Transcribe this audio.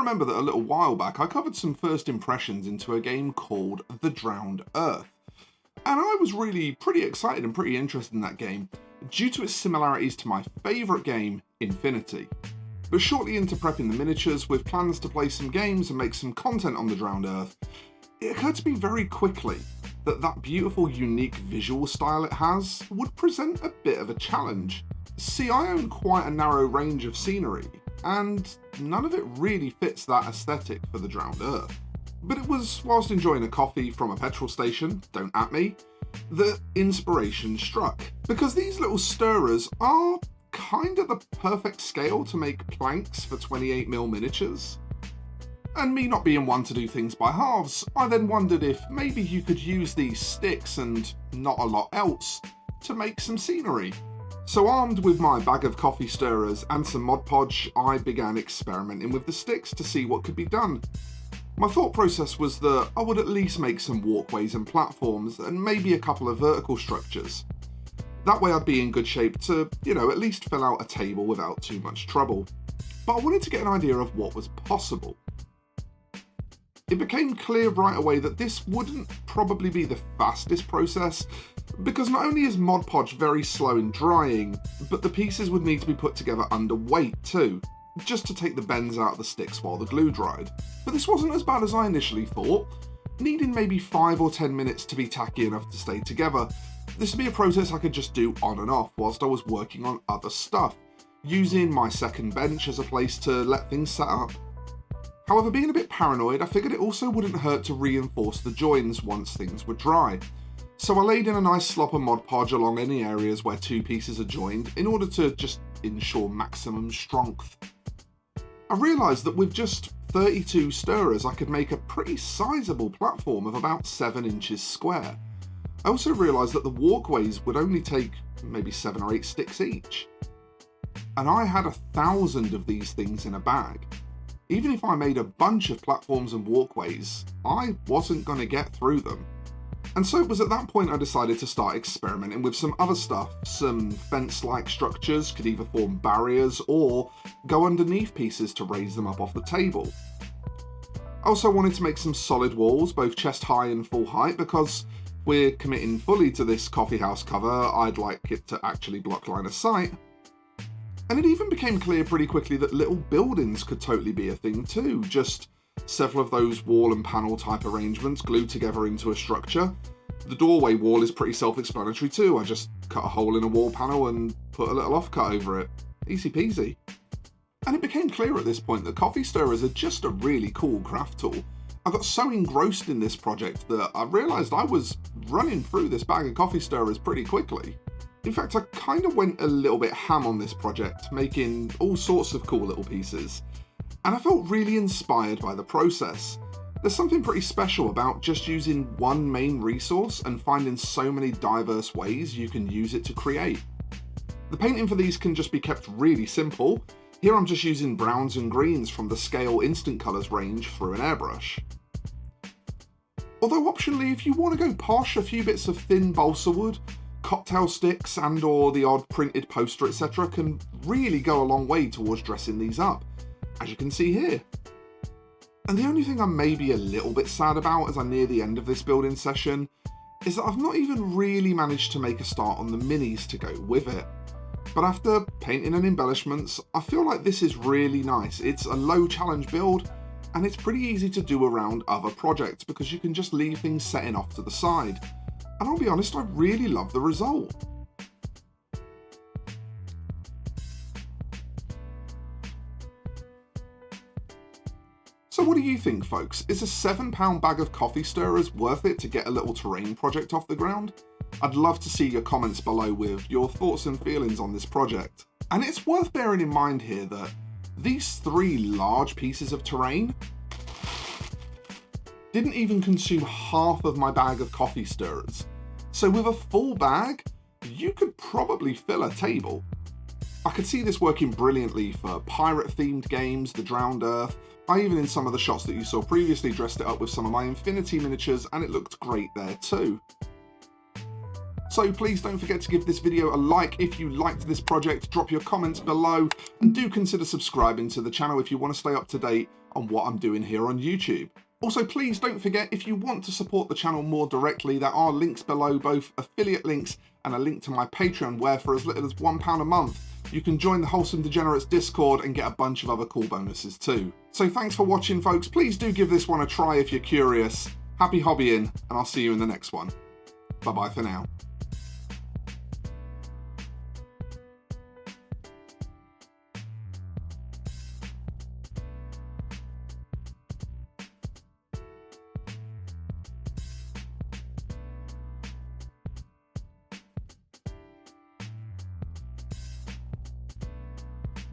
remember that a little while back I covered some first impressions into a game called The Drowned Earth. And I was really pretty excited and pretty interested in that game due to its similarities to my favourite game, Infinity. But shortly into prepping the miniatures with plans to play some games and make some content on The Drowned Earth, it occurred to me very quickly that that beautiful unique visual style it has would present a bit of a challenge. See, I own quite a narrow range of scenery, and none of it really fits that aesthetic for The Drowned Earth. But it was whilst enjoying a coffee from a petrol station, don't at me, that inspiration struck. Because these little stirrers are kind of the perfect scale to make planks for 28mm miniatures. And me not being one to do things by halves, I then wondered if maybe you could use these sticks and not a lot else to make some scenery. So armed with my bag of coffee stirrers and some Mod Podge, I began experimenting with the sticks to see what could be done. My thought process was that I would at least make some walkways and platforms and maybe a couple of vertical structures. That way I'd be in good shape to, at least fill out a table without too much trouble. But I wanted to get an idea of what was possible. It became clear right away that this wouldn't probably be the fastest process, because not only is Mod Podge very slow in drying, but the pieces would need to be put together under weight too, just to take the bends out of the sticks while the glue dried. But this wasn't as bad as I initially thought. Needing maybe 5 or 10 minutes to be tacky enough to stay together, this would be a process I could just do on and off whilst I was working on other stuff, using my second bench as a place to let things set up. However, being a bit paranoid, I figured it also wouldn't hurt to reinforce the joins once things were dry. So I laid in a nice slop of Mod Podge along any areas where two pieces are joined in order to just ensure maximum strength. I realised that with just 32 stirrers I could make a pretty sizable platform of about 7 inches square. I also realised that the walkways would only take maybe 7 or 8 sticks each. And I had 1,000 of these things in a bag. Even if I made a bunch of platforms and walkways, I wasn't going to get through them. And so it was at that point I decided to start experimenting with some other stuff. Some fence-like structures could either form barriers or go underneath pieces to raise them up off the table. I also wanted to make some solid walls, both chest high and full height, because we're committing fully to this coffee house cover, I'd like it to actually block line of sight. And it even became clear pretty quickly that little buildings could totally be a thing too, just several of those wall and panel type arrangements glued together into a structure. The doorway wall is pretty self-explanatory too, I just cut a hole in a wall panel and put a little offcut over it. Easy peasy. And it became clear at this point that coffee stirrers are just a really cool craft tool. I got so engrossed in this project that I realised I was running through this bag of coffee stirrers pretty quickly. In fact, I kind of went a little bit ham on this project, making all sorts of cool little pieces. And I felt really inspired by the process. There's something pretty special about just using one main resource and finding so many diverse ways you can use it to create. The painting for these can just be kept really simple. Here I'm just using browns and greens from the Scale Instant Colours range through an airbrush. Although optionally, if you want to go posh, a few bits of thin balsa wood, cocktail sticks and or the odd printed poster etc. can really go a long way towards dressing these up, as you can see here. And the only thing I'm maybe a little bit sad about as I near the end of this building session is that I've not even really managed to make a start on the minis to go with it. But after painting and embellishments, I feel like this is really nice. It's a low challenge build and it's pretty easy to do around other projects because you can just leave things setting off to the side. And I'll be honest, I really love the result. So what do you think, folks? Is a £7 bag of coffee stirrers worth it to get a little terrain project off the ground? I'd love to see your comments below with your thoughts and feelings on this project. And it's worth bearing in mind here that these 3 large pieces of terrain didn't even consume half of my bag of coffee stirrers. So with a full bag, you could probably fill a table. I could see this working brilliantly for pirate-themed games, The Drowned Earth. I even in some of the shots that you saw previously dressed it up with some of my Infinity miniatures and it looked great there too. So please don't forget to give this video a like if you liked this project, drop your comments below, and do consider subscribing to the channel if you want to stay up to date on what I'm doing here on YouTube. Also, please don't forget, if you want to support the channel more directly, there are links below, both affiliate links and a link to my Patreon, where for as little as £1 a month, you can join the Wholesome Degenerates Discord and get a bunch of other cool bonuses too. So thanks for watching, folks. Please do give this one a try if you're curious. Happy hobbying, and I'll see you in the next one. Bye-bye for now.